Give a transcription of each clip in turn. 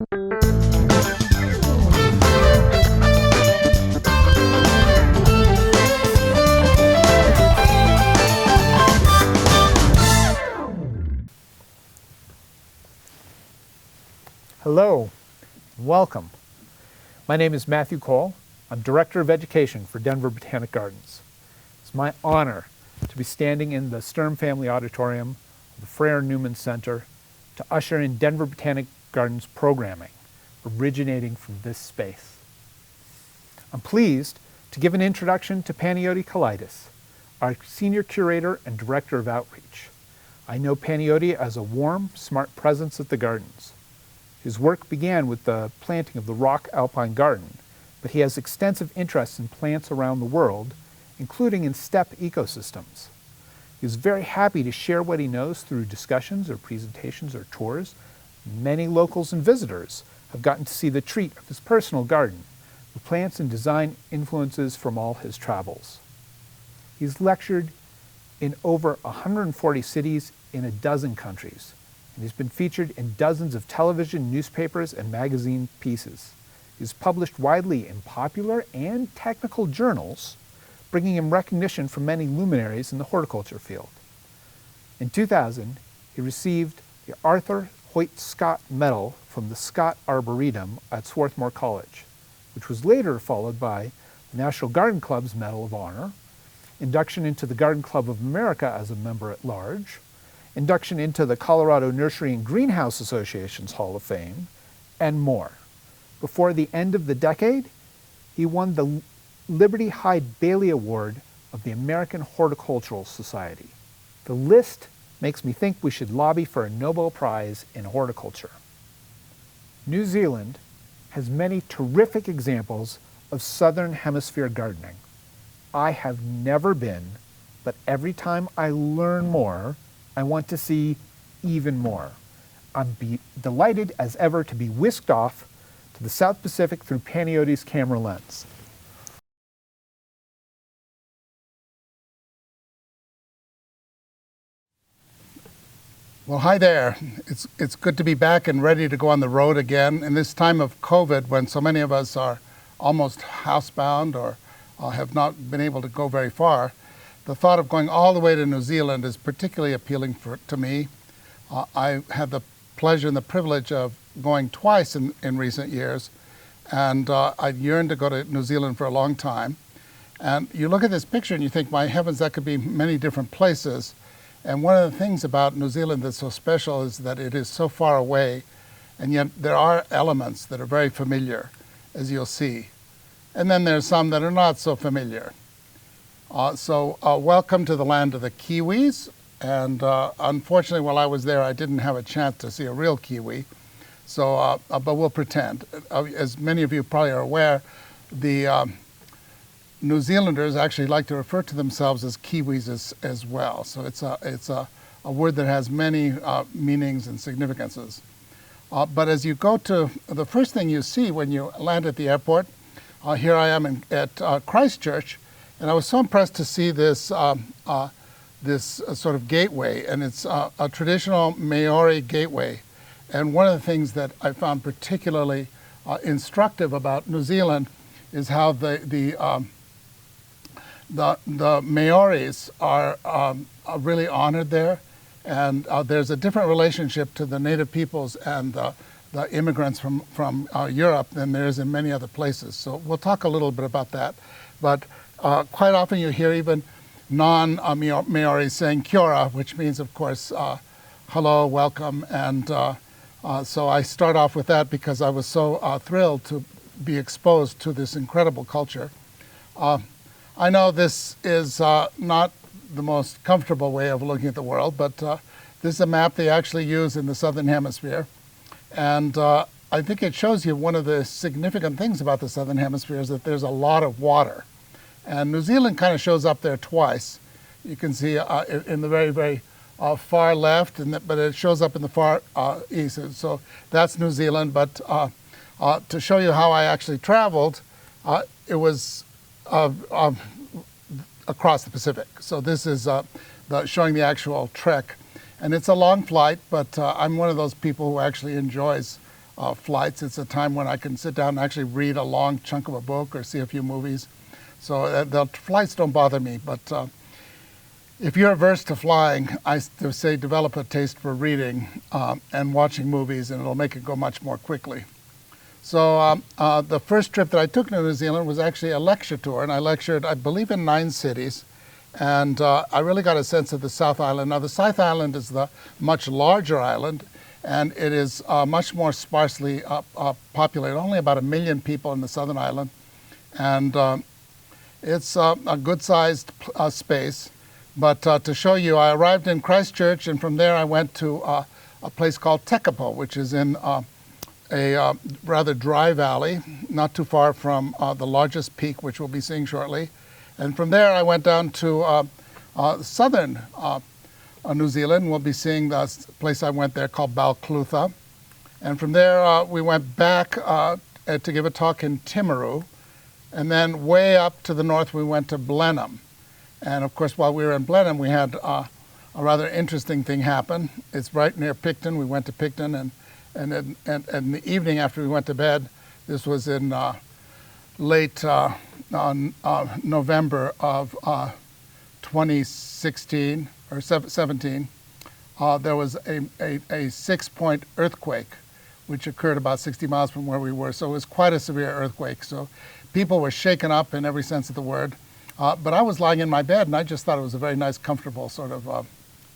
Hello, welcome. My name is Matthew Cole. I'm Director of Education for Denver Botanic Gardens. It's my honor to be standing in the Sturm Family Auditorium of the Frere Newman Center to usher in Denver Botanic Gardens programming originating from this space. I'm pleased to give an introduction to Panayoti Kelaidis, our Senior Curator and Director of Outreach. I know Panayoti as a warm, smart presence at the gardens. His work began with the planting of the Rock Alpine Garden, but he has extensive interests in plants around the world, including in steppe ecosystems. He is very happy to share what he knows through discussions or presentations or tours. Many locals and visitors have gotten to see the treat of his personal garden, the plants and design influences from all his travels. He's lectured in over 140 cities in a dozen countries, and he's been featured in dozens of television, newspapers, and magazine pieces. He's published widely in popular and technical journals, bringing him recognition from many luminaries in the horticulture field. In 2000, he received the Arthur Hoyt Scott Medal from the Scott Arboretum at Swarthmore College, which was later followed by the National Garden Club's Medal of Honor, induction into the Garden Club of America as a member at large, induction into the Colorado Nursery and Greenhouse Association's Hall of Fame, and more. Before the end of the decade, he won the Liberty Hyde Bailey Award of the American Horticultural Society. The list makes me think we should lobby for a Nobel Prize in horticulture. New Zealand has many terrific examples of Southern Hemisphere gardening. I have never been, but every time I learn more, I want to see even more. I'm delighted as ever to be whisked off to the South Pacific through Panayoti's camera lens. Well, hi there. It's good to be back and ready to go on the road again. In this time of COVID, when so many of us are almost housebound or have not been able to go very far, the thought of going all the way to New Zealand is particularly appealing to me. I had the pleasure and the privilege of going twice in recent years, and I yearned to go to New Zealand for a long time. And you look at this picture and you think, my heavens, that could be many different places. And one of the things about New Zealand that's so special is that it is so far away, and yet there are elements that are very familiar, as you'll see. And then there's some that are not so familiar. Welcome to the land of the Kiwis. And unfortunately, while I was there, I didn't have a chance to see a real Kiwi. But we'll pretend. As many of you probably are aware, the New Zealanders actually like to refer to themselves as Kiwis as well. So it's a word that has many meanings and significances. But as you go to, the first thing you see when you land at the airport, here I am at Christchurch, and I was so impressed to see this this sort of gateway, and it's a traditional Maori gateway. And one of the things that I found particularly instructive about New Zealand is how the Maoris are really honored there, and there's a different relationship to the native peoples and the immigrants from Europe than there is in many other places. So we'll talk a little bit about that. But quite often you hear even non-Maoris saying kia ora, which means, of course, hello, welcome. And so I start off with that because I was so thrilled to be exposed to this incredible culture. I know this is not the most comfortable way of looking at the world, but this is a map they actually use in the Southern Hemisphere. And I think it shows you one of the significant things about the Southern Hemisphere is that there's a lot of water. And New Zealand kind of shows up there twice. You can see in the very, very far left, but it shows up in the far east. So that's New Zealand. But to show you how I actually traveled, it was across the Pacific. So this is showing the actual trek. And it's a long flight, but I'm one of those people who actually enjoys flights. It's a time when I can sit down and actually read a long chunk of a book or see a few movies. So the flights don't bother me, but if you're averse to flying, I say develop a taste for reading and watching movies, and it'll make it go much more quickly. So the first trip that I took to New Zealand was actually a lecture tour, and I lectured, I believe, in 9 cities. And I really got a sense of the South Island. Now, the South Island is the much larger island, and it is much more sparsely populated, only about 1 million people in the Southern Island. And it's a good-sized space. But to show you, I arrived in Christchurch, and from there I went to a place called Tekapo, which is in a rather dry valley, not too far from the largest peak, which we'll be seeing shortly. And from there, I went down to southern New Zealand. We'll be seeing the place I went there called Balclutha. And from there, we went back to give a talk in Timaru. And then way up to the north, we went to Blenheim. And of course, while we were in Blenheim, we had a rather interesting thing happen. It's right near Picton. We went to Picton, and in the evening after we went to bed, this was in late November of 2016 or 17, there was a 6-point earthquake, which occurred about 60 miles from where we were. So it was quite a severe earthquake. So people were shaken up in every sense of the word. But I was lying in my bed, and I just thought it was a very nice, comfortable sort of,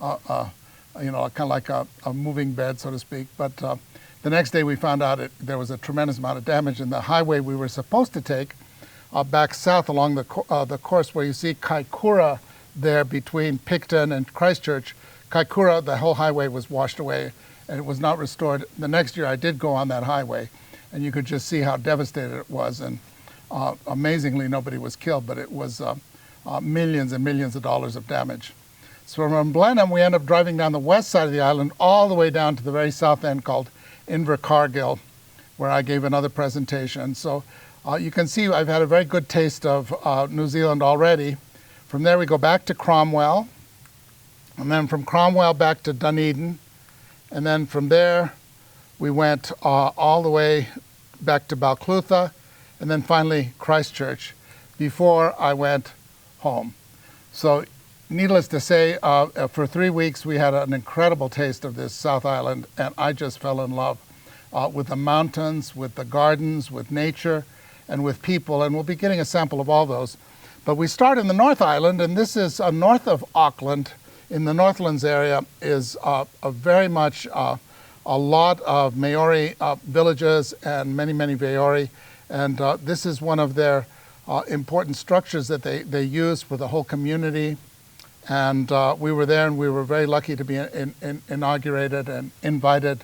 kind of like a moving bed, so to speak. But the next day we found out there was a tremendous amount of damage, and the highway we were supposed to take back south along the course where you see Kaikoura there between Picton and Christchurch. Kaikoura, the whole highway was washed away, and it was not restored. The next year I did go on that highway, and you could just see how devastated it was. And amazingly, nobody was killed, but it was millions and millions of dollars of damage. So from Blenheim, we ended up driving down the west side of the island all the way down to the very south end called Invercargill, where I gave another presentation. So you can see I've had a very good taste of New Zealand already. From there we go back to Cromwell, and then from Cromwell back to Dunedin, and then from there we went all the way back to Balclutha, and then finally Christchurch before I went home. So needless to say, for 3 weeks we had an incredible taste of this South Island, and I just fell in love with the mountains, with the gardens, with nature, and with people, and we'll be getting a sample of all those. But we start in the North Island, and this is north of Auckland. In the Northlands area is a very much a lot of Maori villages and many, many Maori, and this is one of their important structures that they use for the whole community. And we were there, and we were very lucky to be inaugurated and invited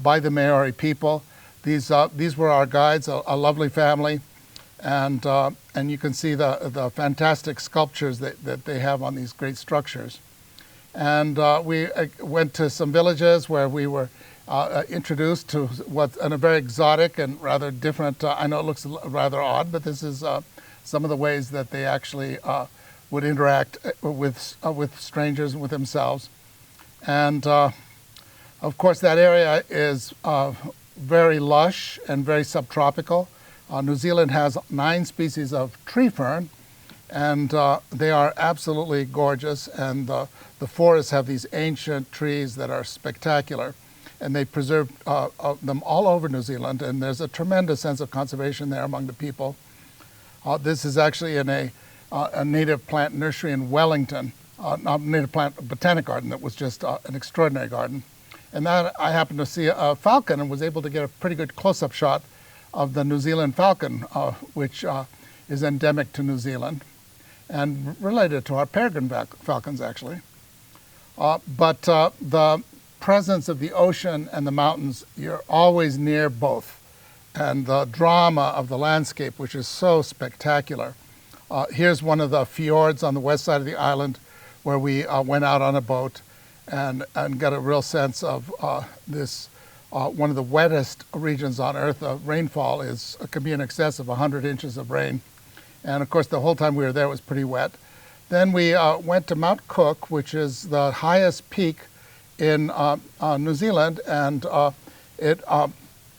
by the Maori people. These were our guides, a lovely family, and you can see the fantastic sculptures that they have on these great structures. And we went to some villages where we were introduced to what's a very exotic and rather different. I know it looks rather odd, but this is some of the ways that they actually would interact with strangers and with themselves. And of course, that area is very lush and very subtropical. New Zealand has 9 species of tree fern, and they are absolutely gorgeous. And the forests have these ancient trees that are spectacular, and they preserve them all over New Zealand. And there's a tremendous sense of conservation there among the people. This is actually in a native plant nursery in Wellington, a native plant botanic garden that was just an extraordinary garden. And then I happened to see a falcon and was able to get a pretty good close-up shot of the New Zealand falcon, which is endemic to New Zealand and related to our peregrine falcons, actually. But the presence of the ocean and the mountains, you're always near both. And the drama of the landscape, which is so spectacular. Here's one of the fjords on the west side of the island where we went out on a boat and got a real sense of this, one of the wettest regions on Earth. Rainfall can be in excess of 100 inches of rain. And of course, the whole time we were there, it was pretty wet. Then we went to Mount Cook, which is the highest peak in New Zealand, and it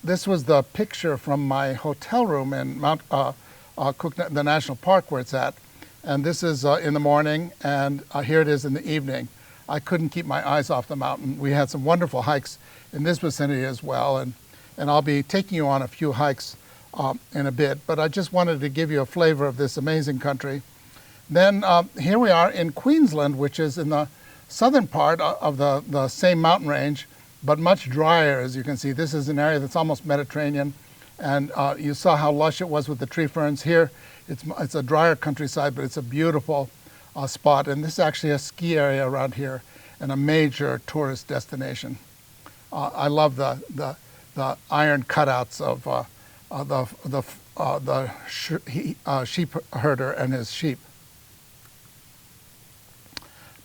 this was the picture from my hotel room in Mount Cook, the national park where it's at. And this is in the morning, and here it is in the evening. I couldn't keep my eyes off the mountain. We had some wonderful hikes in this vicinity as well, and I'll be taking you on a few hikes in a bit, but I just wanted to give you a flavor of this amazing country. Then here we are in Queensland, which is in the southern part of the same mountain range, but much drier, as you can see. This is an area that's almost Mediterranean, and you saw how lush it was with the tree ferns. Here, it's a drier countryside, but it's a beautiful spot, and this is actually a ski area around here and a major tourist destination. I love the iron cutouts of the sheep herder and his sheep.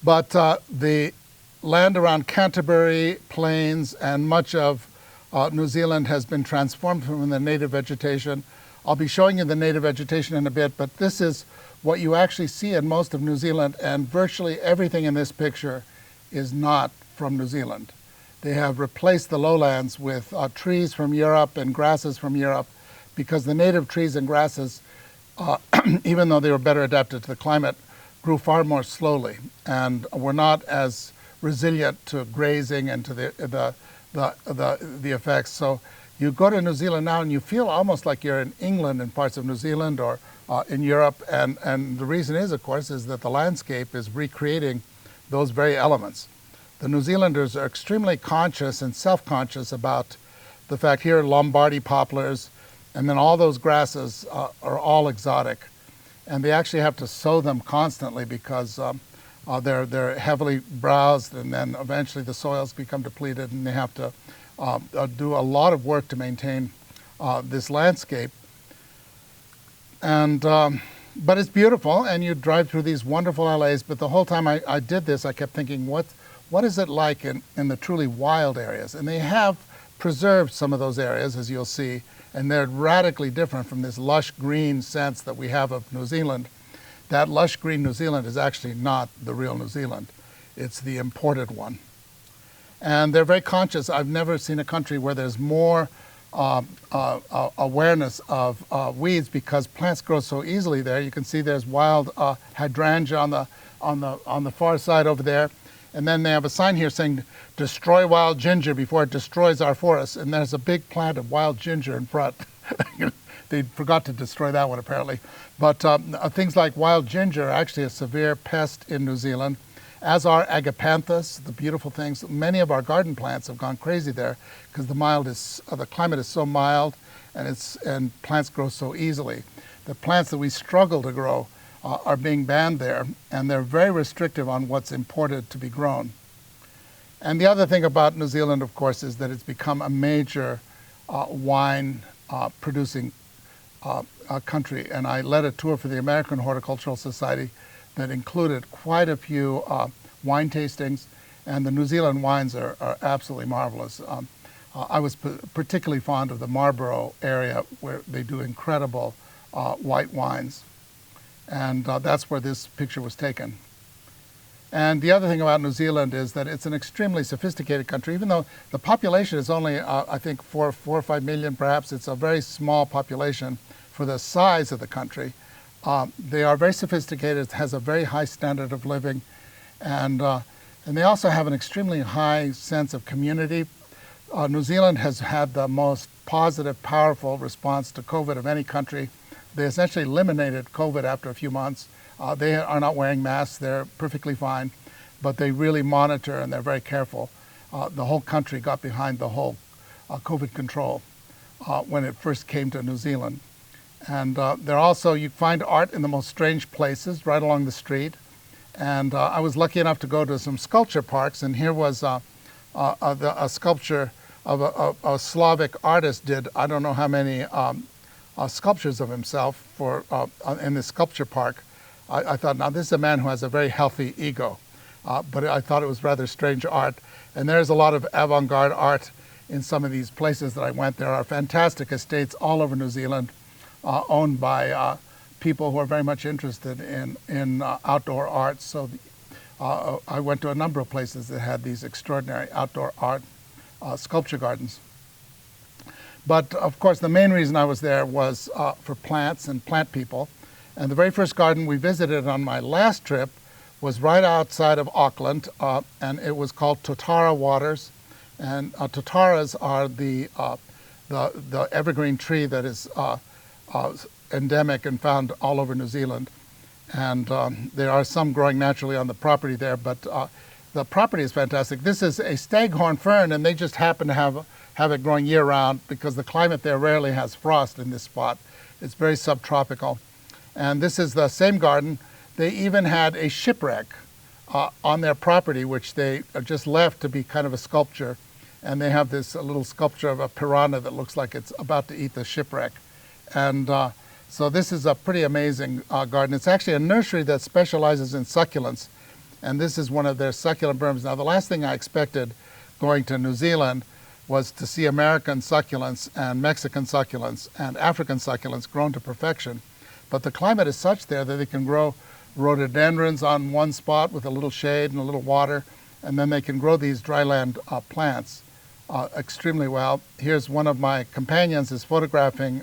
But the land around Canterbury Plains and much of New Zealand has been transformed from the native vegetation. I'll be showing you the native vegetation in a bit, but this is what you actually see in most of New Zealand, and virtually everything in this picture is not from New Zealand. They have replaced the lowlands with trees from Europe and grasses from Europe, because the native trees and grasses, even though they were better adapted to the climate, grew far more slowly and were not as resilient to grazing and to the effects. So you go to New Zealand now and you feel almost like you're in England in parts of New Zealand or in Europe, and the reason is, of course, is that the landscape is recreating those very elements. The New Zealanders are extremely conscious and self-conscious about the fact here Lombardy poplars, and then all those grasses are all exotic. And they actually have to sow them constantly because they're heavily browsed, and then eventually the soils become depleted, and they have to do a lot of work to maintain this landscape. And but it's beautiful, and you drive through these wonderful LAs. But the whole time I did this, I kept thinking, what is it like in the truly wild areas? And they have preserved some of those areas, as you'll see, and they're radically different from this lush green sense that we have of New Zealand. That lush green New Zealand is actually not the real New Zealand. It's the imported one. And they're very conscious. I've never seen a country where there's more awareness of weeds, because plants grow so easily there. You can see there's wild hydrangea on the far side over there. And then they have a sign here saying, "Destroy wild ginger before it destroys our forests." And there's a big plant of wild ginger in front. They forgot to destroy that one, apparently. But things like wild ginger are actually a severe pest in New Zealand, as are agapanthus, the beautiful things. Many of our garden plants have gone crazy there because the climate is so mild, and plants grow so easily. The plants that we struggle to grow are being banned there, and they're very restrictive on what's imported to be grown. And the other thing about New Zealand, of course, is that it's become a major wine producing country. And I led a tour for the American Horticultural Society that included quite a few wine tastings, and the New Zealand wines are absolutely marvelous. I was particularly fond of the Marlborough area, where they do incredible white wines. And that's where this picture was taken. And the other thing about New Zealand is that it's an extremely sophisticated country. Even though the population is only, I think, 4 or 5 million perhaps, it's a very small population for the size of the country. They are very sophisticated, it has a very high standard of living, and they also have an extremely high sense of community. New Zealand has had the most positive, powerful response to COVID of any country. They essentially eliminated COVID after a few months. They are not wearing masks, they're perfectly fine, but they really monitor and they're very careful. The whole country got behind the whole COVID control when it first came to New Zealand. And you find art in the most strange places right along the street. And I was lucky enough to go to some sculpture parks, and here was a sculpture of a Slavic artist did I don't know how many sculptures of himself in this sculpture park. I thought, now this is a man who has a very healthy ego, but I thought it was rather strange art. And there's a lot of avant-garde art in some of these places that I went. There are fantastic estates all over New Zealand, owned by people who are very much interested in outdoor art. So I went to a number of places that had these extraordinary outdoor art sculpture gardens. But of course, the main reason I was there was for plants and plant people. And the very first garden we visited on my last trip was right outside of Auckland, and it was called Totara Waters. And totaras are the evergreen tree that is endemic and found all over New Zealand. And there are some growing naturally on the property there, but the property is fantastic. This is a staghorn fern, and they just happen to have it growing year-round because the climate there rarely has frost in this spot. It's very subtropical. And this is the same garden. They even had a shipwreck on their property, which they just left to be kind of a sculpture. And they have this little sculpture of a piranha that looks like it's about to eat the shipwreck. And so this is a pretty amazing garden. It's actually a nursery that specializes in succulents. And this is one of their succulent berms. Now, the last thing I expected going to New Zealand was to see American succulents and Mexican succulents and African succulents grown to perfection. But the climate is such there that they can grow rhododendrons on one spot with a little shade and a little water, and then they can grow these dryland plants extremely well. Here's one of my companions is photographing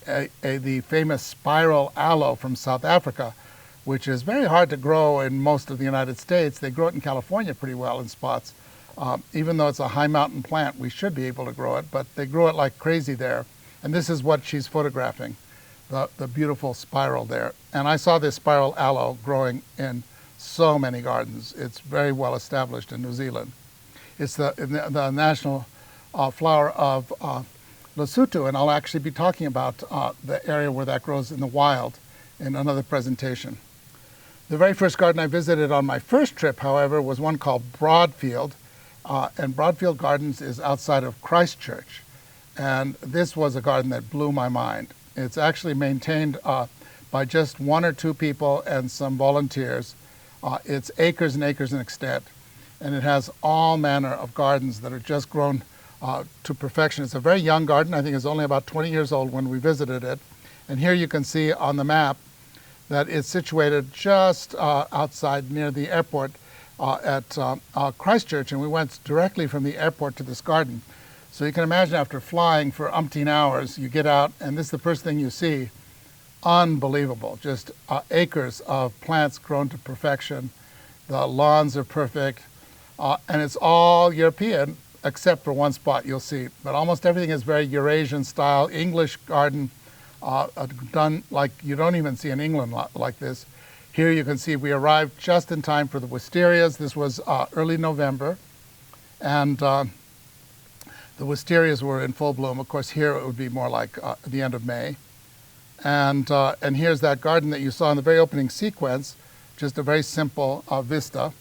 the famous spiral aloe from South Africa, which is very hard to grow in most of the United States. They grow it in California pretty well in spots. Even though it's a high mountain plant, we should be able to grow it, but they grow it like crazy there. And this is what she's photographing, the beautiful spiral there. And I saw this spiral aloe growing in so many gardens. It's very well established in New Zealand. It's the national flower of Lesotho, and I'll actually be talking about the area where that grows in the wild in another presentation. The very first garden I visited on my first trip, however, was one called Broadfield. And Broadfield Gardens is outside of Christchurch. And this was a garden that blew my mind. It's actually maintained by just one or two people and some volunteers. It's acres and acres in extent. And it has all manner of gardens that are just grown to perfection. It's a very young garden. I think it's only about 20 years old when we visited it. And here you can see on the map that it's situated just outside near the airport at Christchurch, and we went directly from the airport to this garden. So you can imagine after flying for umpteen hours, you get out, and this is the first thing you see. Unbelievable, just acres of plants grown to perfection. The lawns are perfect, and it's all European, except for one spot you'll see. But almost everything is very Eurasian style, English garden, done like you don't even see in England like this. Here you can see we arrived just in time for the wisterias. This was early November, and the wisterias were in full bloom. Of course, here it would be more like the end of May. And here's that garden that you saw in the very opening sequence, just a very simple vista.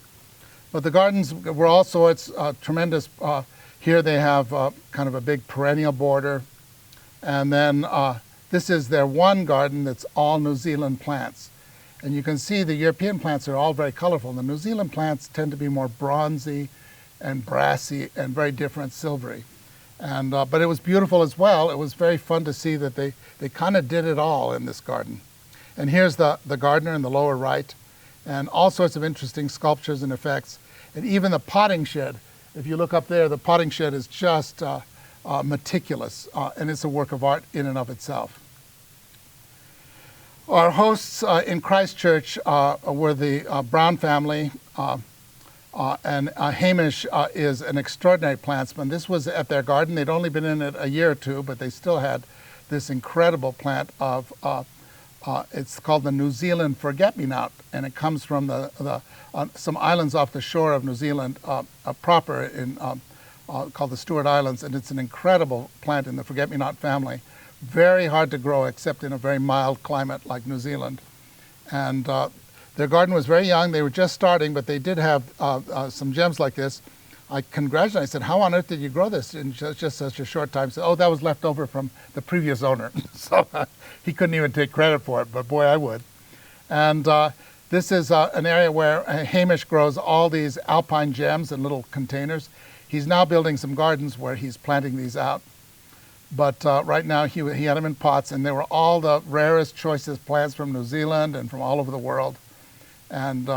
But the gardens were all sorts, tremendous. Here they have kind of a big perennial border. And then this is their one garden that's all New Zealand plants. And you can see the European plants are all very colorful. The New Zealand plants tend to be more bronzy and brassy and very different, silvery. And, but it was beautiful as well. It was very fun to see that they kind of did it all in this garden. And here's the gardener in the lower right, and all sorts of interesting sculptures and effects. And even the potting shed, if you look up there, the potting shed is just meticulous, and it's a work of art in and of itself. Our hosts in Christchurch were the Brown family, and Hamish is an extraordinary plantsman. This was at their garden. They'd only been in it a year or two, but they still had this incredible plant of, it's called the New Zealand forget-me-not, and it comes from some islands off the shore of New Zealand proper in, called the Stewart Islands, and it's an incredible plant in the forget-me-not family. Very hard to grow except in a very mild climate like New Zealand. And their garden was very young. They were just starting, but they did have some gems like this. I congratulated them. I said, how on earth did you grow this in just such a short time? He said, oh, that was left over from the previous owner. So he couldn't even take credit for it, but boy, I would. And this is an area where Hamish grows all these alpine gems in little containers. He's now building some gardens where he's planting these out. But right now he had them in pots, and they were all the rarest, choicest plants from New Zealand and from all over the world. And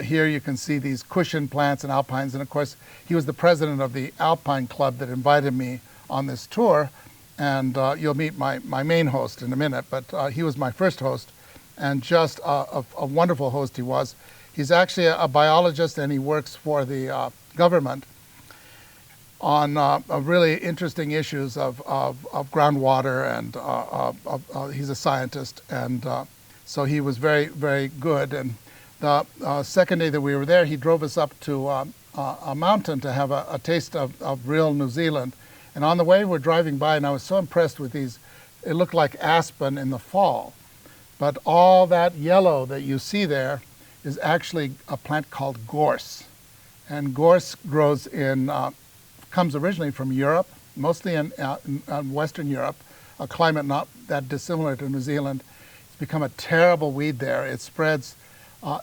here you can see these cushion plants and alpines. And of course, he was the president of the Alpine Club that invited me on this tour, and you'll meet my main host in a minute, but he was my first host, and just a wonderful host he was. He's actually a biologist, and he works for the government on really interesting issues of groundwater, and he's a scientist, and so he was very, very good. And the second day that we were there, he drove us up to a mountain to have a taste of real New Zealand. And on the way, we're driving by, and I was so impressed with these. It looked like aspen in the fall, but all that yellow that you see there is actually a plant called gorse. And gorse grows comes originally from Europe, mostly in Western Europe, a climate not that dissimilar to New Zealand. It's become a terrible weed there. It spreads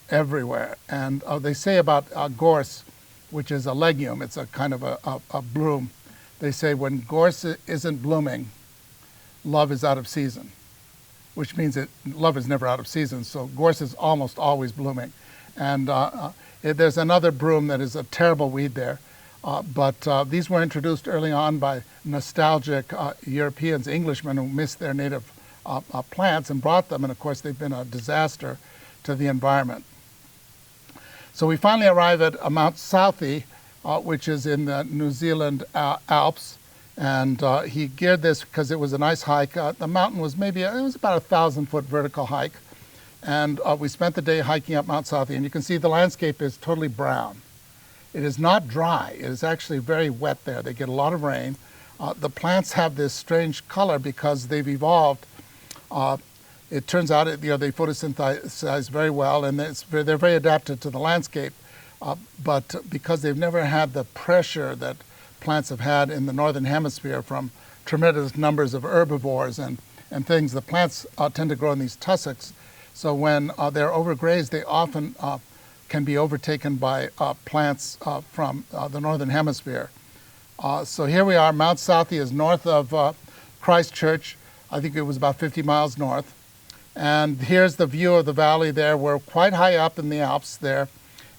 everywhere. And they say about gorse, which is a legume, it's a kind of a bloom. They say when gorse isn't blooming, love is out of season, which means that love is never out of season. So gorse is almost always blooming. And there's another broom that is a terrible weed there. But these were introduced early on by nostalgic Europeans, Englishmen who missed their native plants and brought them. And of course, they've been a disaster to the environment. So we finally arrive at Mount Southey, which is in the New Zealand Alps. And he geared this because it was a nice hike. The mountain was it was about 1,000-foot vertical hike. And we spent the day hiking up Mount Southey. And you can see the landscape is totally brown. It is not dry. It is actually very wet there. They get a lot of rain. The plants have this strange color because they've evolved. It turns out they photosynthesize very well, and they're very adapted to the landscape. But because they've never had the pressure that plants have had in the northern hemisphere from tremendous numbers of herbivores and things, the plants tend to grow in these tussocks. So when they're overgrazed, they often can be overtaken by plants from the northern hemisphere. So here we are. Mount Southey is north of Christchurch. I think it was about 50 miles north. And here's the view of the valley there. We're quite high up in the Alps there.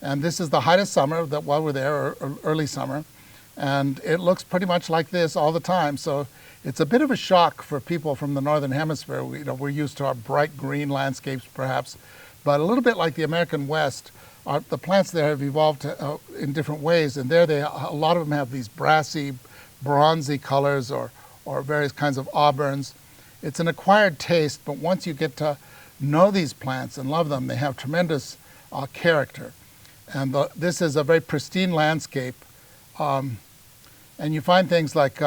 And this is the height of summer while we're there, or early summer. And it looks pretty much like this all the time. So it's a bit of a shock for people from the northern hemisphere. We're used to our bright green landscapes, perhaps. But a little bit like the American West, the plants there have evolved in different ways, and there a lot of them have these brassy, bronzy colors or various kinds of auburns. It's an acquired taste, but once you get to know these plants and love them, they have tremendous character. And this is a very pristine landscape, and you find things like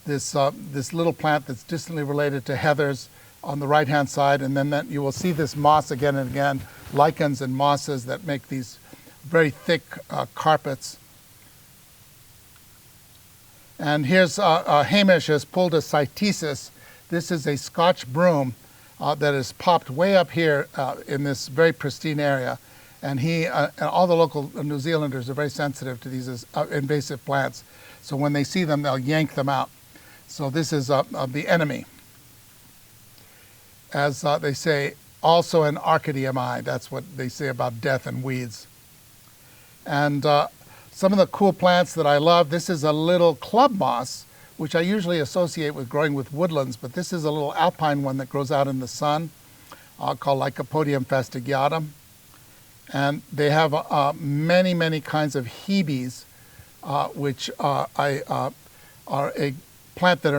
this little plant that's distantly related to heathers on the right-hand side, and then you will see this moss again and again, lichens and mosses that make these very thick carpets. And here's Hamish has pulled a cytisus. This is a Scotch broom that is popped way up here in this very pristine area. And and all the local New Zealanders are very sensitive to these invasive plants. So when they see them, they'll yank them out. So this is the enemy. As they say, also an Arcadiami. That's what they say about death and weeds. And some of the cool plants that I love, this is a little club moss, which I usually associate with growing with woodlands, but this is a little alpine one that grows out in the sun, called Lycopodium fastigiatum. And they have many, many kinds of hebes, which are a plant that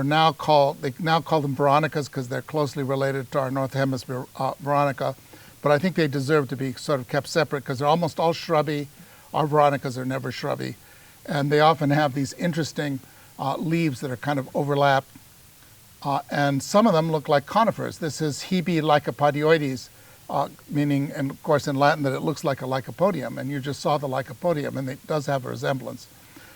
they now call them veronicas because they're closely related to our North Hemisphere veronica. But I think they deserve to be sort of kept separate because they're almost all shrubby. Our veronicas are never shrubby. And they often have these interesting leaves that are kind of overlapped. And some of them look like conifers. This is Hebe lycopodioides, meaning, and of course in Latin, that it looks like a lycopodium. And you just saw the lycopodium, and it does have a resemblance.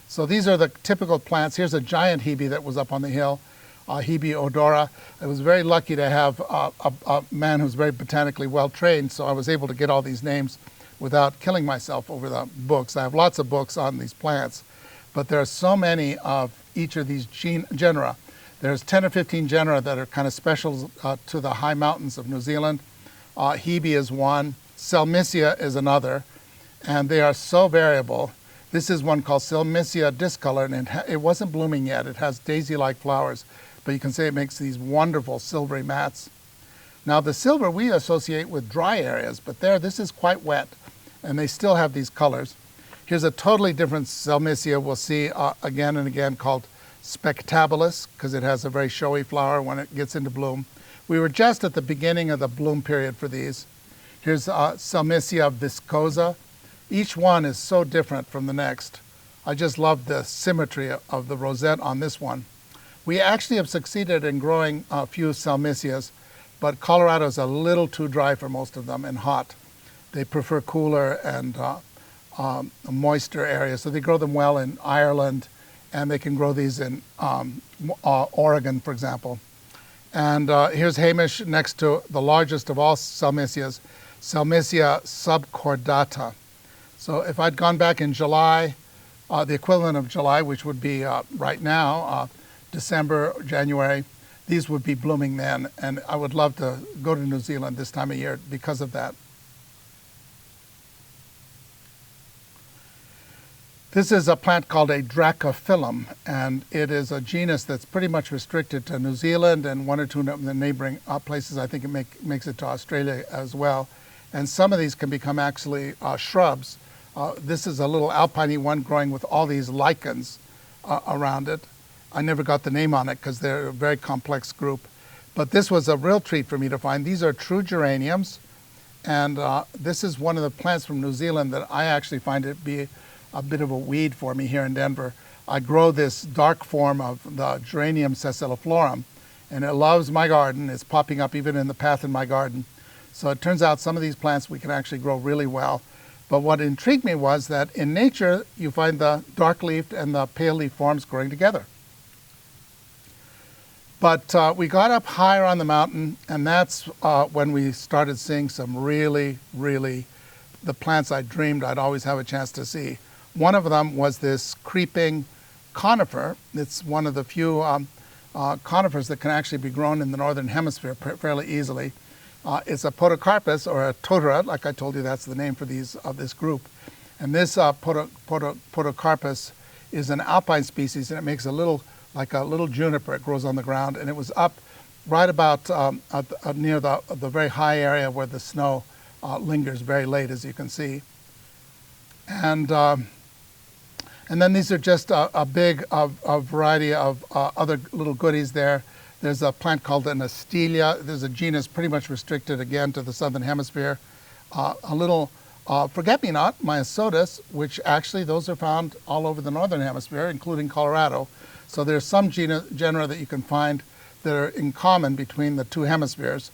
So these are the typical plants. Here's a giant hebe that was up on the hill, Hebe odora. I was very lucky to have a man who's very botanically well trained, so I was able to get all these names without killing myself over the books. I have lots of books on these plants, but there are so many of each of these genera. There's 10 or 15 genera that are kind of special to the high mountains of New Zealand. Hebe is one, Selmisia is another, and they are so variable This is one called Salmisia discolor, and it wasn't blooming yet. It has daisy-like flowers, but you can see it makes these wonderful silvery mats. Now the silver we associate with dry areas, but this is quite wet, and they still have these colors. Here's a totally different Salmisia we'll see again and again called Spectabilis, because it has a very showy flower when it gets into bloom. We were just at the beginning of the bloom period for these. Here's Salmisia viscosa. Each one is so different from the next. I just love the symmetry of the rosette on this one. We actually have succeeded in growing a few Salmisias, but Colorado is a little too dry for most of them and hot. They prefer cooler and moister areas, so they grow them well in Ireland, and they can grow these in Oregon, for example. And here's Hamish next to the largest of all Salmisias, Salmisia subcordata. So if I'd gone back in July, the equivalent of July, which would be right now, December, January, these would be blooming then, and I would love to go to New Zealand this time of year because of that. This is a plant called a Dracophyllum, and it is a genus that's pretty much restricted to New Zealand and one or two of the neighboring places. I think it makes it to Australia as well. And some of these can become actually shrubs. This is a little alpine one growing with all these lichens around it. I never got the name on it because they're a very complex group. But this was a real treat for me to find. These are true geraniums, and this is one of the plants from New Zealand that I actually find it be a bit of a weed for me here in Denver. I grow this dark form of the geranium sessiliflorum, and it loves my garden. It's popping up even in the path in my garden. So it turns out some of these plants we can actually grow really well. But what intrigued me was that in nature, you find the dark-leafed and the pale-leaf forms growing together. But we got up higher on the mountain, and that's when we started seeing some really, the plants I dreamed I'd always have a chance to see. One of them was this creeping conifer. It's one of the few conifers that can actually be grown in the northern hemisphere fairly easily. It's a podocarpus, or a totara, like I told you, that's the name for these of this group. And this podocarpus is an alpine species, and it makes like a little juniper. It grows on the ground, and it was up right about near the very high area where the snow lingers very late, as you can see. And then these are just a big variety of other little goodies there. There's a plant called an Astelia. There's a genus pretty much restricted again to the southern hemisphere. A little forget-me-not, Myosotis, which actually those are found all over the northern hemisphere, including Colorado. So there's some genera that you can find that are in common between the two hemispheres.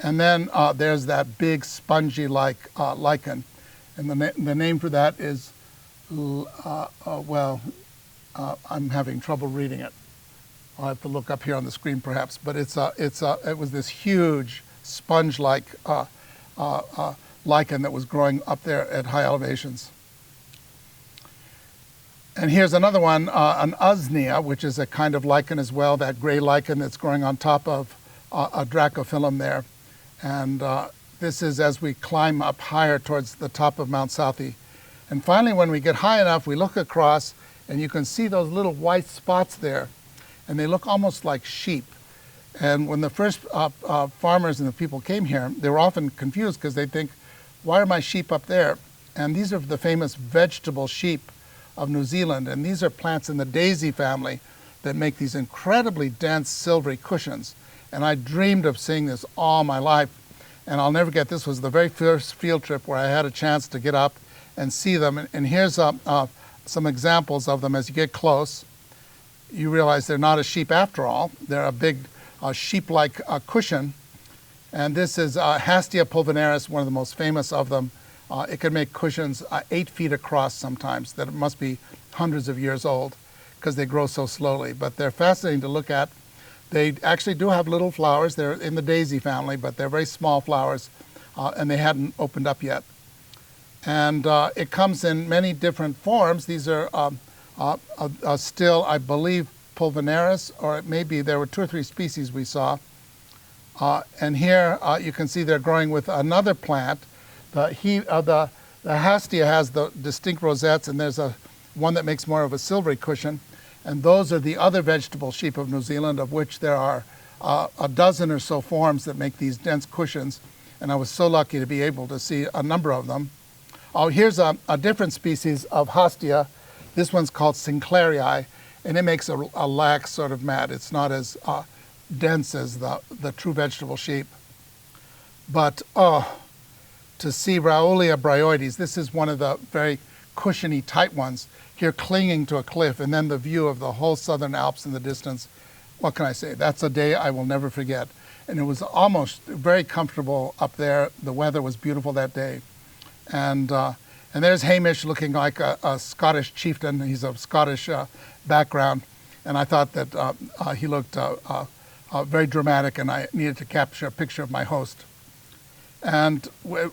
And then there's that big spongy-like lichen. And the name for that is, I'm having trouble reading it. I'll have to look up here on the screen perhaps, but it was this huge sponge-like lichen that was growing up there at high elevations. And here's another one, an Usnea, which is a kind of lichen as well, that gray lichen that's growing on top of a Dracophyllum there. And this is as we climb up higher towards the top of Mount Southey. And finally, when we get high enough, we look across, and you can see those little white spots there. And they look almost like sheep. And when the first farmers and the people came here, they were often confused because they think, why are my sheep up there? And these are the famous vegetable sheep of New Zealand. And these are plants in the daisy family that make these incredibly dense silvery cushions. And I dreamed of seeing this all my life. And I'll never forget, this was the very first field trip where I had a chance to get up and see them. And here's some examples of them as you get close. You realize they're not a sheep after all. They're a big sheep-like cushion. And this is Hastia pulvinaris, one of the most famous of them. It can make cushions 8 feet across sometimes, that must be hundreds of years old because they grow so slowly. But they're fascinating to look at. They actually do have little flowers. They're in the daisy family, but they're very small flowers, and they hadn't opened up yet. And it comes in many different forms. These are still, I believe, pulvinaris, or it may be there were 2 or 3 species we saw. And here you can see they're growing with another plant, the The Hastia has the distinct rosettes, and there's one that makes more of a silvery cushion. And those are the other vegetable sheep of New Zealand, of which there are a dozen or so forms that make these dense cushions. And I was so lucky to be able to see a number of them. Oh, here's a different species of Hastia. This one's called Sinclairii, and it makes a lax sort of mat. It's not as dense as the true vegetable sheep. But to see Raulia bryoides, this is one of the very cushiony, tight ones, here clinging to a cliff, and then the view of the whole southern Alps in the distance. What can I say? That's a day I will never forget. And it was almost very comfortable up there. The weather was beautiful that day. And there's Hamish looking like a Scottish chieftain. He's of Scottish background. And I thought that he looked very dramatic, and I needed to capture a picture of my host. And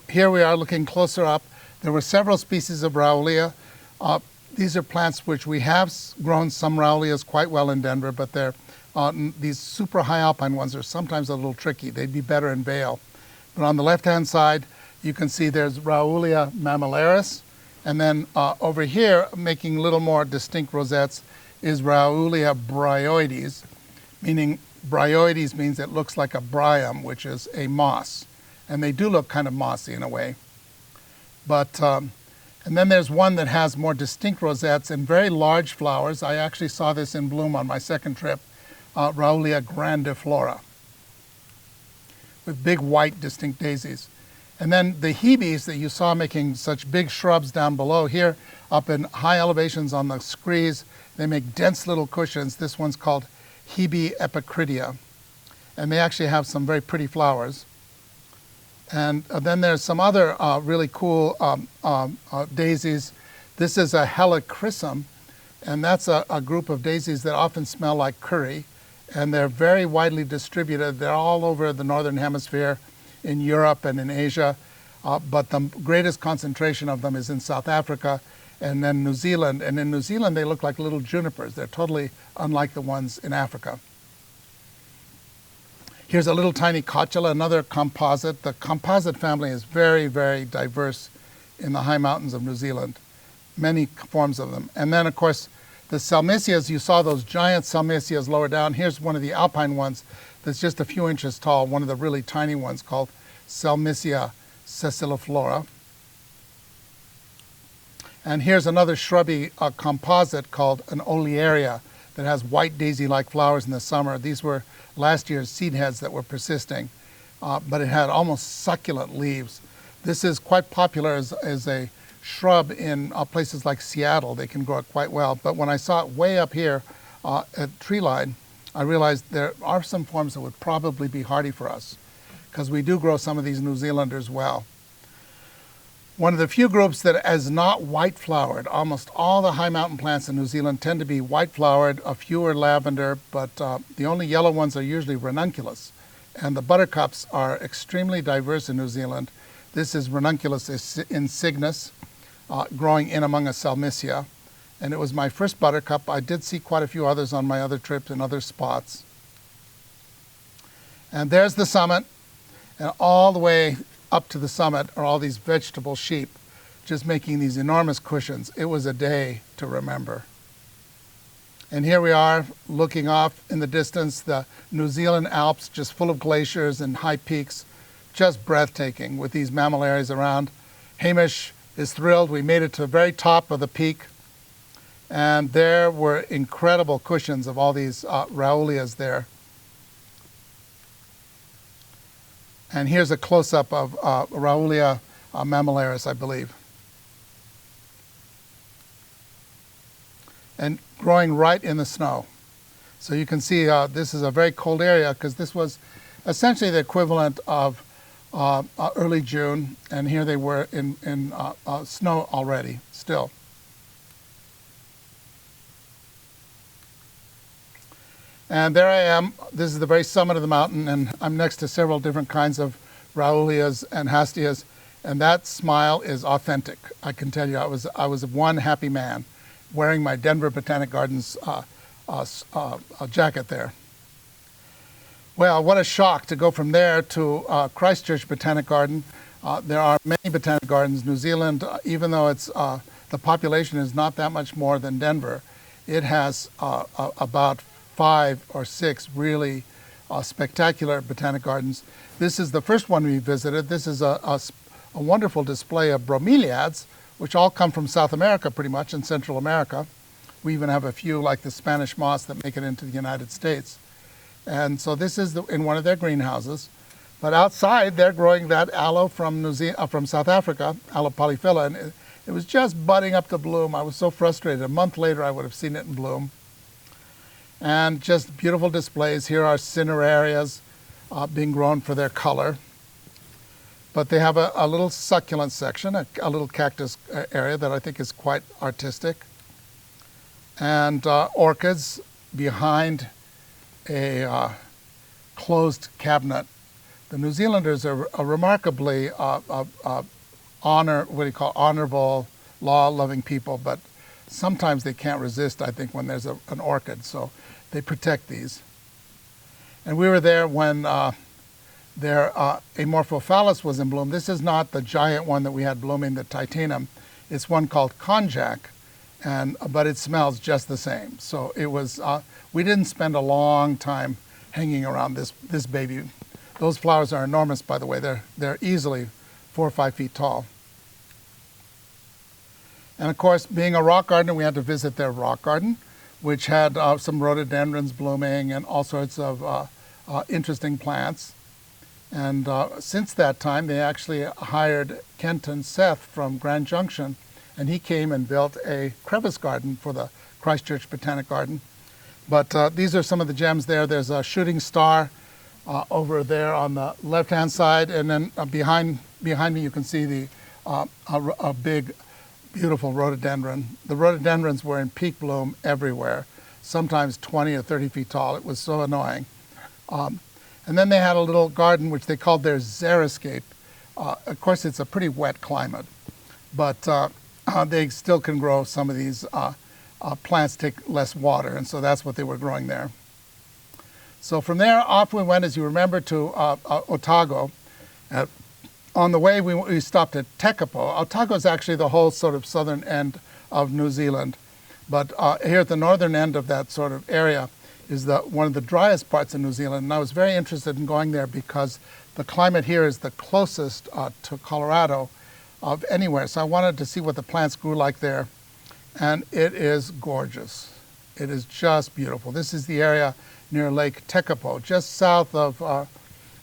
here we are looking closer up. There were several species of Raulia. These are plants which we have grown some Raulias quite well in Denver, but they're these super high alpine ones are sometimes a little tricky. They'd be better in Vail. But on the left-hand side, you can see there's Raulia mammillaris. And then over here, making a little more distinct rosettes, is Raulia bryoides, meaning bryoides means it looks like a bryum, which is a moss. And they do look kind of mossy in a way. But, and then there's one that has more distinct rosettes and very large flowers. I actually saw this in bloom on my second trip, Raulia grandiflora, with big white distinct daisies. And then the hebes that you saw making such big shrubs down below here, up in high elevations on the screes, they make dense little cushions. This one's called Hebe epicridia. And they actually have some very pretty flowers. And then there's some other really cool daisies. This is a helichrysum, and that's a group of daisies that often smell like curry. And they're very widely distributed. They're all over the northern hemisphere, in Europe and in Asia. But the greatest concentration of them is in South Africa and then New Zealand. And in New Zealand, they look like little junipers. They're totally unlike the ones in Africa. Here's a little tiny cotula, another composite. The composite family is very, very diverse in the high mountains of New Zealand, many forms of them. And then, of course, the salmisias, you saw those giant salmisias lower down. Here's one of the alpine ones that's just a few inches tall, one of the really tiny ones called Salmisia sessiliflora. And here's another shrubby composite called an olearia that has white daisy-like flowers in the summer. These were last year's seed heads that were persisting, but it had almost succulent leaves. This is quite popular as a shrub in places like Seattle. They can grow it quite well. But when I saw it way up here at tree line, I realized there are some forms that would probably be hardy for us, because we do grow some of these New Zealanders well. One of the few groups that is not white flowered. Almost all the high mountain plants in New Zealand tend to be white flowered, a few are lavender, but the only yellow ones are usually ranunculus. And the buttercups are extremely diverse in New Zealand. This is Ranunculus insignis, growing in among a salmisia. And it was my first buttercup. I did see quite a few others on my other trips in other spots. And there's the summit, and all the way up to the summit are all these vegetable sheep just making these enormous cushions. It was a day to remember. And here we are looking off in the distance, the New Zealand Alps just full of glaciers and high peaks, just breathtaking with these mammillaries around. Hamish is thrilled. We made it to the very top of the peak, and there were incredible cushions of all these Raulias there. And here's a close-up of Raulia mammillaris, I believe. And growing right in the snow. So you can see this is a very cold area, because this was essentially the equivalent of early June, and here they were in snow already, still. And there I am. This is the very summit of the mountain, and I'm next to several different kinds of Raulias and Hastias, and that smile is authentic. I can tell you, I was one happy man wearing my Denver Botanic Gardens jacket there. Well, what a shock to go from there to Christchurch Botanic Garden. There are many botanic gardens. New Zealand, even though it's the population is not that much more than Denver, it has about 5 or 6 really spectacular botanic gardens. This is the first one we visited. This is a wonderful display of bromeliads, which all come from South America pretty much, and Central America. We even have a few like the Spanish moss that make it into the United States. And so this is in one of their greenhouses. But outside, they're growing that aloe from South Africa, Aloe polyphylla, and it was just budding up to bloom. I was so frustrated. A month later, I would have seen it in bloom. And just beautiful displays. Here are cinerarias being grown for their color. But they have a little succulent section, a little cactus area that I think is quite artistic. And orchids behind a closed cabinet. The New Zealanders are remarkably honorable, law-loving people, but sometimes they can't resist, I think, when there's an orchid, so they protect these. And we were there when their Amorphophallus was in bloom. This is not the giant one that we had blooming, the Titanum. It's one called Konjac, but it smells just the same. So it was, we didn't spend a long time hanging around this baby. Those flowers are enormous, by the way. They're easily 4 or 5 feet tall. And of course, being a rock gardener, we had to visit their rock garden, which had some rhododendrons blooming and all sorts of interesting plants. And since that time, they actually hired Kenton Seth from Grand Junction, and he came and built a crevice garden for the Christchurch Botanic Garden. But these are some of the gems there. There's a shooting star over there on the left-hand side, and then behind me you can see a big, beautiful rhododendron. The rhododendrons were in peak bloom everywhere, sometimes 20 or 30 feet tall. It was so annoying. And then they had a little garden which they called their xeriscape. Of course, it's a pretty wet climate, but they still can grow some of these plants, take less water, and so that's what they were growing there. So from there, off we went, as you remember, to Otago. On the way, we stopped at Tekapo. Otago is actually the whole sort of southern end of New Zealand. But here at the northern end of that sort of area is one of the driest parts of New Zealand. And I was very interested in going there because the climate here is the closest to Colorado of anywhere. So I wanted to see what the plants grew like there. And it is gorgeous. It is just beautiful. This is the area near Lake Tekapo, just south of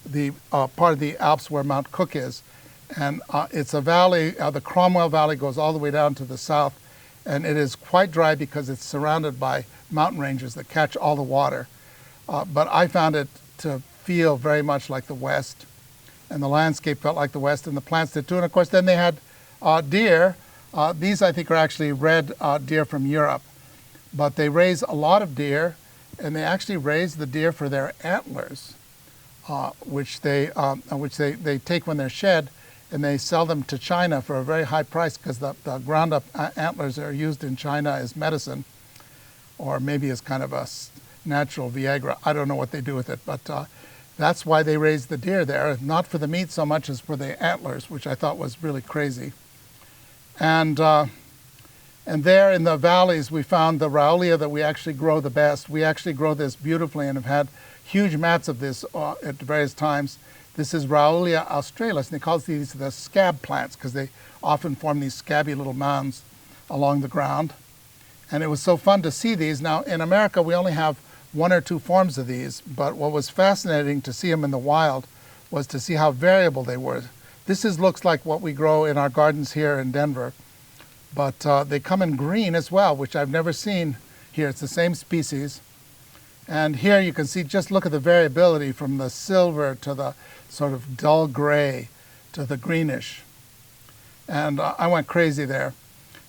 the part of the Alps where Mount Cook is. And it's a valley, the Cromwell Valley goes all the way down to the south, and it is quite dry because it's surrounded by mountain ranges that catch all the water. But I found it to feel very much like the West, and the landscape felt like the West, and the plants did too. And of course, then they had deer. These, I think, are actually red deer from Europe, but they raise a lot of deer, and they actually raise the deer for their antlers, which they take when they're shed, and they sell them to China for a very high price because the ground-up antlers are used in China as medicine, or maybe as kind of a natural Viagra. I don't know what they do with it, but that's why they raise the deer there, not for the meat so much as for the antlers, which I thought was really crazy. And there in the valleys, we found the Raulia that we actually grow the best. We actually grow this beautifully and have had huge mats of this at various times. This is Raulia australis, and they call these the scab plants because they often form these scabby little mounds along the ground. And it was so fun to see these. Now, in America, we only have 1 or 2 forms of these, but what was fascinating to see them in the wild was to see how variable they were. This looks like what we grow in our gardens here in Denver, but they come in green as well, which I've never seen here. It's the same species. And here you can see, just look at the variability from the silver to the sort of dull gray to the greenish. And I went crazy there.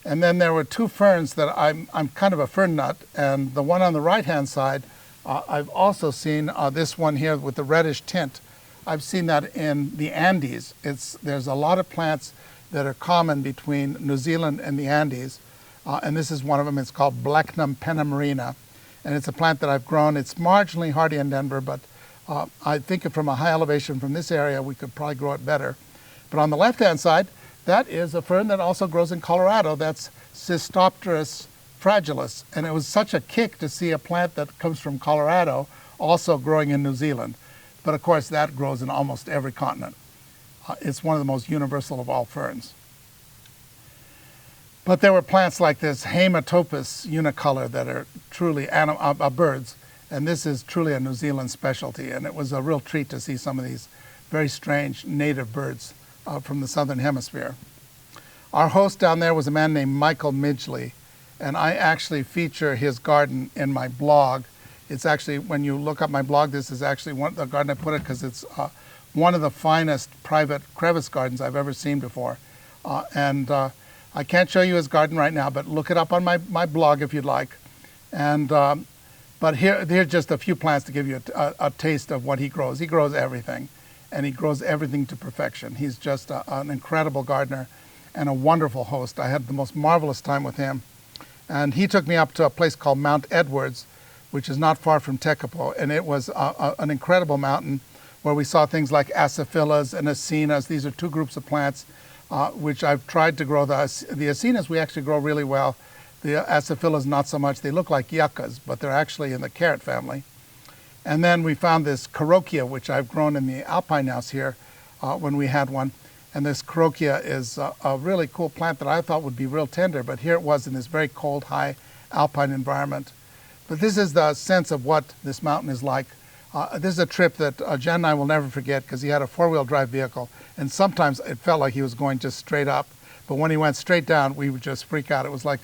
And then there were 2 ferns that I'm kind of a fern nut, and the one on the right-hand side, I've also seen this one here with the reddish tint. I've seen that in the Andes. There's a lot of plants that are common between New Zealand and the Andes, and this is one of them. It's called Blechnum pennamarina, and it's a plant that I've grown. It's marginally hardy in Denver, but I think from a high elevation from this area, we could probably grow it better. But on the left-hand side, that is a fern that also grows in Colorado. That's Cystopteris fragilis. And it was such a kick to see a plant that comes from Colorado also growing in New Zealand. But of course, that grows in almost every continent. It's one of the most universal of all ferns. But there were plants like this Haematopus unicolor that are truly birds. And this is truly a New Zealand specialty. And it was a real treat to see some of these very strange native birds from the southern hemisphere. Our host down there was a man named Michael Midgley, and I actually feature his garden in my blog. It's actually, when you look up my blog, this is actually the garden I put it because it's one of the finest private crevice gardens I've ever seen before. I can't show you his garden right now, but look it up on my blog if you'd like. But here's just a few plants to give you a taste of what he grows. He grows everything, and he grows everything to perfection. He's just an incredible gardener and a wonderful host. I had the most marvelous time with him. And he took me up to a place called Mount Edwards, which is not far from Tekapo, and it was an incredible mountain where we saw things like asaphyllas and acenas. These are two groups of plants which I've tried to grow. The acenas we actually grow really well. The asaphyllas not so much. They look like yuccas, but they're actually in the carrot family. And then we found this carokia, which I've grown in the Alpine house here when we had one. And this carokia is a really cool plant that I thought would be real tender, but here it was in this very cold, high alpine environment. But this is the sense of what this mountain is like. This is a trip that Jen and I will never forget because he had a four-wheel drive vehicle, and sometimes it felt like he was going just straight up. But when he went straight down, we would just freak out. It was like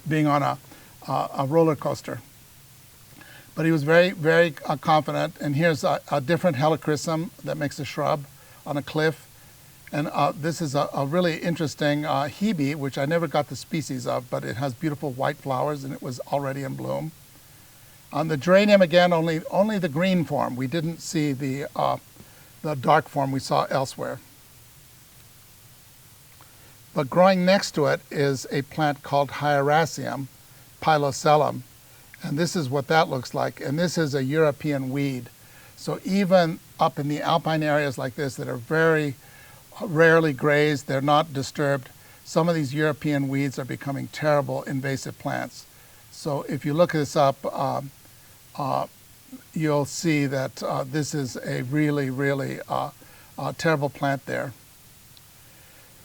being on a roller coaster. But he was very, very confident. And here's a different helichrysum that makes a shrub on a cliff. And this is a really interesting hebe, which I never got the species of, but it has beautiful white flowers, and it was already in bloom. On the geranium, again, only the green form. We didn't see the dark form we saw elsewhere. But growing next to it is a plant called Hieracium pilosellum. And this is what that looks like. And this is a European weed. So even up in the alpine areas like this that are very rarely grazed, they're not disturbed, some of these European weeds are becoming terrible invasive plants. So if you look this up, you'll see that this is a really, really terrible plant there.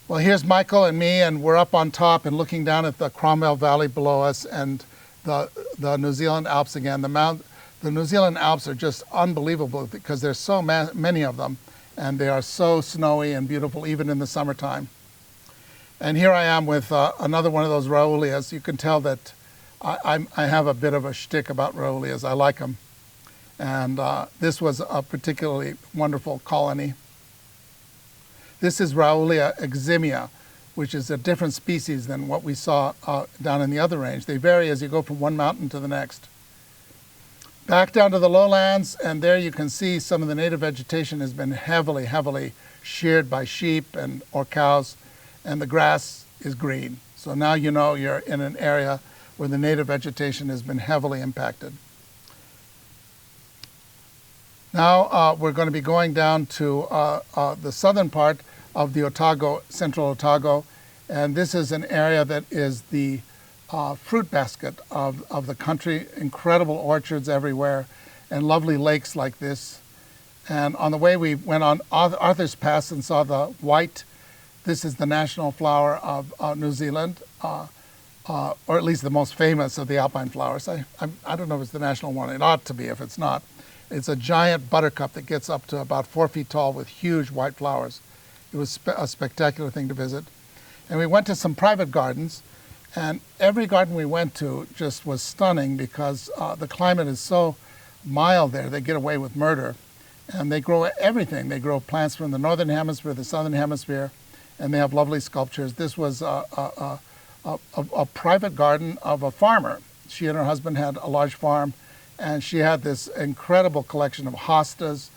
Well, here's Michael and me, and we're up on top and looking down at the Cromwell Valley below us and the New Zealand Alps again. The New Zealand Alps are just unbelievable because there's so many of them, and they are so snowy and beautiful even in the summertime. And here I am with another one of those Raoulias. You can tell that I have a bit of a shtick about Raoulias. I like them. And this was a particularly wonderful colony. This is Raoulia eximia, which is a different species than what we saw down in the other range. They vary as you go from one mountain to the next. Back down to the lowlands, and there you can see some of the native vegetation has been heavily, heavily sheared by sheep or cows, and the grass is green. So now you know you're in an area where the native vegetation has been heavily impacted. Now we're going to be going down to the southern part of the Otago, central Otago, and this is an area that is the fruit basket of the country. Incredible orchards everywhere and lovely lakes like this. And on the way we went on Arthur's Pass and saw the white. This is the national flower of New Zealand, or at least the most famous of the alpine flowers. I don't know if it's the national one. It ought to be if it's not. It's a giant buttercup that gets up to about 4 feet tall with huge white flowers. It was a spectacular thing to visit. And we went to some private gardens, and every garden we went to just was stunning because the climate is so mild there. They get away with murder. And they grow everything. They grow plants from the northern hemisphere, the southern hemisphere, and they have lovely sculptures. This was a private garden of a farmer. She and her husband had a large farm, and she had this incredible collection of hostas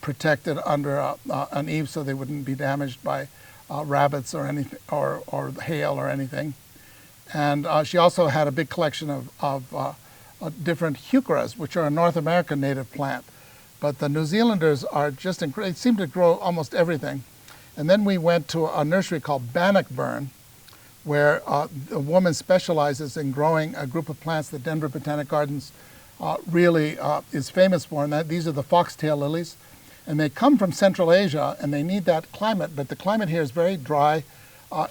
protected under an eave so they wouldn't be damaged by rabbits or anything, or hail or anything. And she also had a big collection of different heucheras, which are a North American native plant. But the New Zealanders are just incredible. They seem to grow almost everything. And then we went to a nursery called Bannockburn, where a woman specializes in growing a group of plants that Denver Botanic Gardens really is famous for, and these are the foxtail lilies. And they come from Central Asia, and they need that climate, but the climate here is very dry,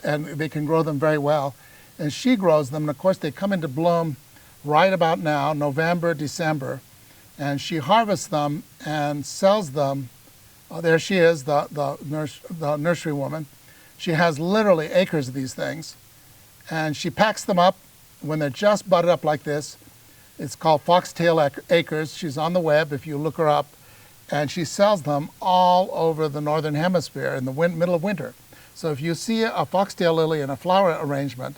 and they can grow them very well. And she grows them, and of course they come into bloom right about now, November, December, and she harvests them and sells them. There she is, the nursery woman. She has literally acres of these things, and she packs them up when they're just budded up like this. It's called Foxtail Acres. She's on the web if you look her up, and she sells them all over the northern hemisphere in the middle of winter. So if you see a foxtail lily in a flower arrangement,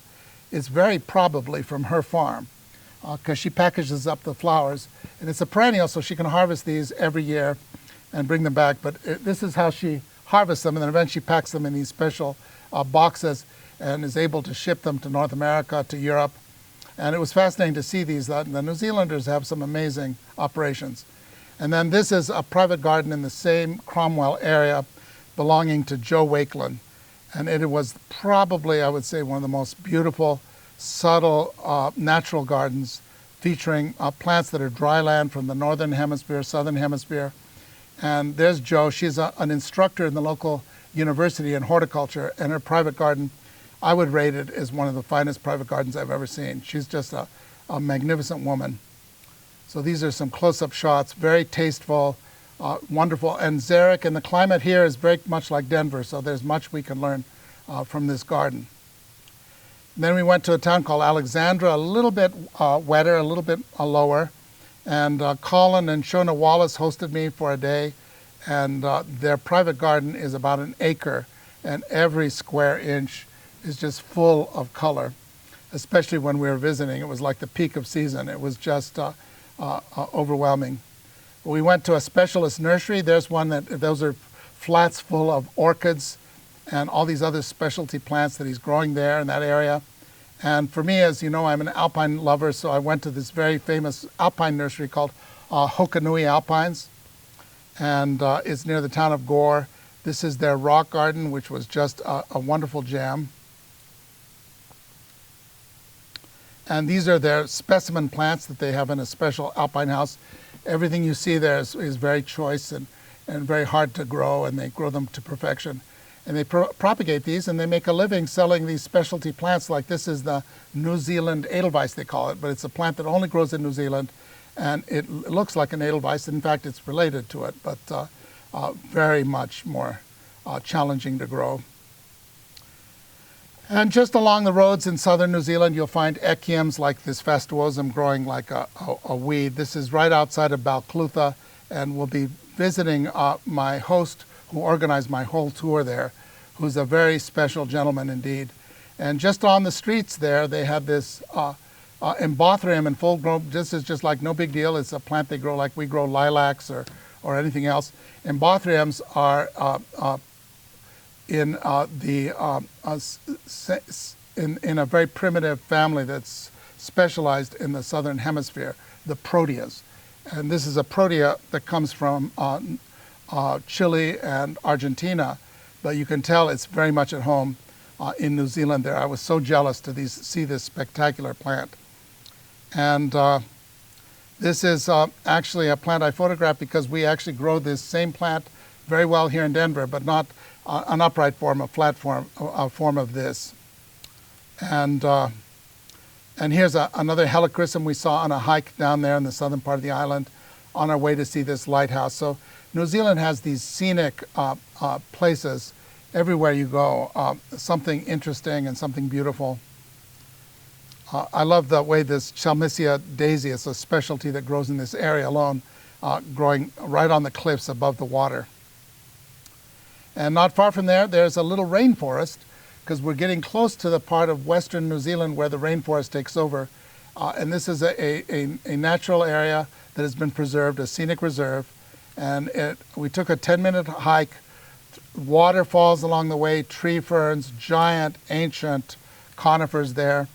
it's very probably from her farm, because she packages up the flowers, and it's a perennial, so she can harvest these every year and bring them back. But this is how she harvests them, and then eventually she packs them in these special boxes and is able to ship them to North America, to Europe. And it was fascinating to see these. The New Zealanders have some amazing operations. And then this is a private garden in the same Cromwell area belonging to Joe Wakeland. And it was probably, I would say, one of the most beautiful, subtle, natural gardens featuring plants that are dry land from the northern hemisphere, southern hemisphere. And there's Jo. She's an instructor in the local university in horticulture, and her private garden, I would rate it as one of the finest private gardens I've ever seen. She's just a magnificent woman. So these are some close-up shots, very tasteful, wonderful. And xeric, and the climate here is very much like Denver, so there's much we can learn from this garden. And then we went to a town called Alexandra, a little bit wetter, a little bit lower. And Colin and Shona Wallace hosted me for a day, and their private garden is about an acre, and every square inch is just full of color, especially when we were visiting. It was like the peak of season. It was just overwhelming. We went to a specialist nursery. There's one those are flats full of orchids and all these other specialty plants that he's growing there in that area. And for me, as you know, I'm an alpine lover, so I went to this very famous alpine nursery called Hokanui Alpines, and it's near the town of Gore. This is their rock garden, which was just a wonderful gem. And these are their specimen plants that they have in a special alpine house. Everything you see there is very choice and very hard to grow, and they grow them to perfection. And they propagate these, and they make a living selling these specialty plants. Like this is the New Zealand Edelweiss, they call it, but it's a plant that only grows in New Zealand, and it looks like an Edelweiss. In fact, it's related to it, but very much more challenging to grow. And just along the roads in southern New Zealand, you'll find echiums like this fastuosum growing like a weed. This is right outside of Balclutha, and we'll be visiting my host who organized my whole tour there, who's a very special gentleman indeed. And just on the streets there, they have this embothrium in full grown. This is just like no big deal. It's a plant they grow like we grow lilacs or anything else. Embothriums are in a very primitive family that's specialized in the southern hemisphere, the proteas. And this is a protea that comes from Chile and Argentina, but you can tell it's very much at home in New Zealand there. I was so jealous to see this spectacular plant. And this is actually a plant I photographed because we actually grow this same plant very well here in Denver, but not an upright form, a flat form, a form of this. And here's another helichrysum we saw on a hike down there in the southern part of the island on our way to see this lighthouse. So New Zealand has these scenic places everywhere you go, something interesting and something beautiful. I love the way this Chalmisia daisy is a specialty that grows in this area alone, growing right on the cliffs above the water. And not far from there, there's a little rainforest, because we're getting close to the part of western New Zealand where the rainforest takes over. And this is a natural area that has been preserved, a scenic reserve. And we took a 10-minute hike, waterfalls along the way, tree ferns, giant ancient conifers there.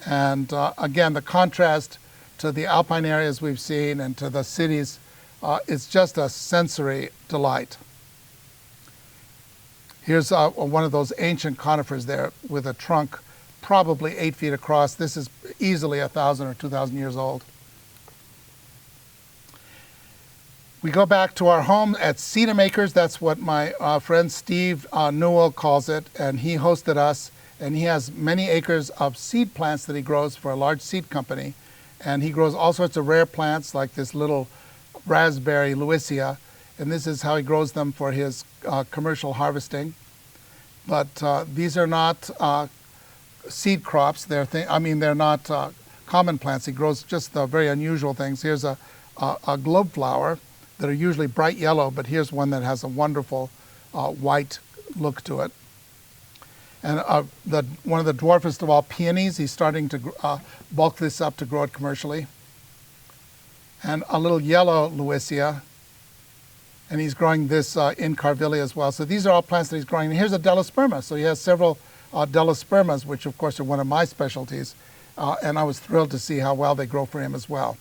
And again, the contrast to the alpine areas we've seen and to the cities, it's just a sensory delight. Here's one of those ancient conifers there with a trunk probably 8 feet across. This is easily 1,000 or 2,000 years old. We go back to our home at Sedum Acres. That's what my friend Steve Newell calls it, and he hosted us. And he has many acres of seed plants that he grows for a large seed company. And he grows all sorts of rare plants like this little raspberry Lewisia. And this is how he grows them for his commercial harvesting. But these are not seed crops. They're not common plants. He grows just the very unusual things. Here's a globe flower that are usually bright yellow, but here's one that has a wonderful white look to it. And one of the dwarfest of all peonies, he's starting to bulk this up to grow it commercially. And a little yellow Lewisia, and he's growing this in Carvilla as well. So these are all plants that he's growing. And here's a Delosperma. So he has several Delospermas, which of course are one of my specialties. And I was thrilled to see how well they grow for him as well.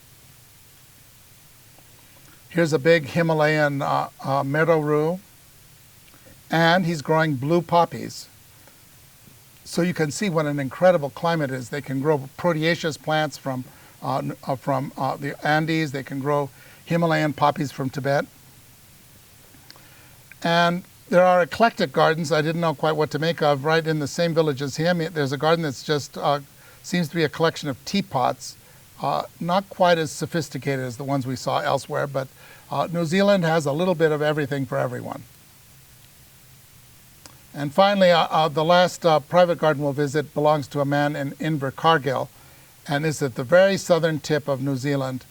Here's a big Himalayan meadow rue, and he's growing blue poppies. So you can see what an incredible climate is. They can grow proteaceous plants from the Andes. They can grow Himalayan poppies from Tibet. And there are eclectic gardens I didn't know quite what to make of. Right in the same village as him, there's a garden that's just seems to be a collection of teapots. Not quite as sophisticated as the ones we saw elsewhere, but New Zealand has a little bit of everything for everyone. And finally, the last private garden we'll visit belongs to a man in Invercargill, and is at the very southern tip of New Zealand.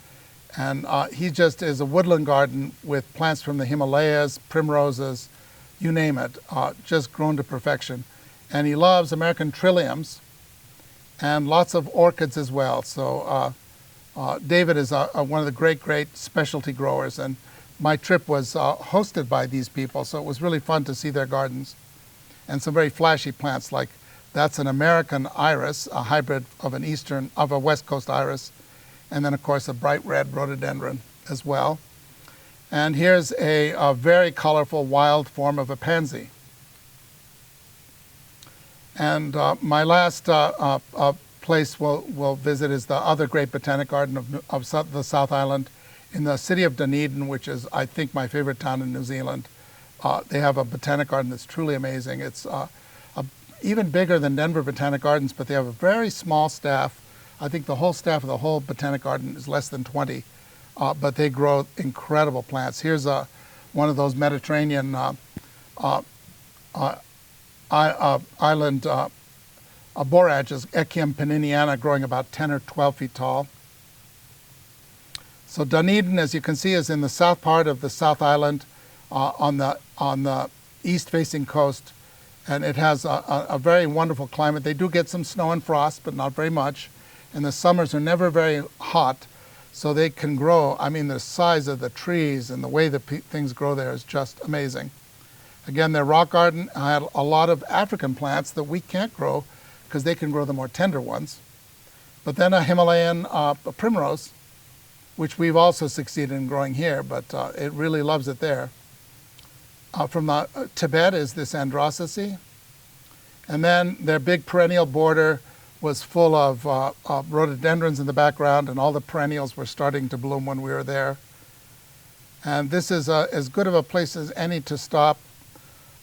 And he just is a woodland garden with plants from the Himalayas, primroses, you name it, just grown to perfection. And he loves American trilliums and lots of orchids as well. So David is one of the great specialty growers, and my trip was hosted by these people, so it was really fun to see their gardens. And some very flashy plants, like that's an American iris, a hybrid of a West Coast iris, and then of course a bright red rhododendron as well. And here's a very colorful wild form of a pansy. And my last place we'll visit is the other great botanic garden of the South Island in the city of Dunedin, which is, I think, my favorite town in New Zealand. They have a botanic garden that's truly amazing. It's even bigger than Denver Botanic Gardens, but they have a very small staff. I think the whole staff of the whole botanic garden is less than 20, but they grow incredible plants. Here's one of those Mediterranean island borages, Echium paniniana, growing about 10 or 12 feet tall. So Dunedin, as you can see, is in the south part of the South Island on the east-facing coast, and it has a very wonderful climate. They do get some snow and frost, but not very much, and the summers are never very hot, so they can grow. I mean, the size of the trees and the way the things grow there is just amazing. Again, their rock garden had a lot of African plants that we can't grow because they can grow the more tender ones. But then a Himalayan primrose, which we've also succeeded in growing here, but it really loves it there. From Tibet is this Androsace. And then their big perennial border was full of rhododendrons in the background, and all the perennials were starting to bloom when we were there. And this is as good of a place as any to stop.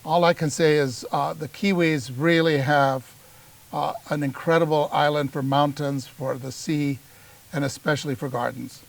All I can say is the Kiwis really have an incredible island for mountains, for the sea, and especially for gardens.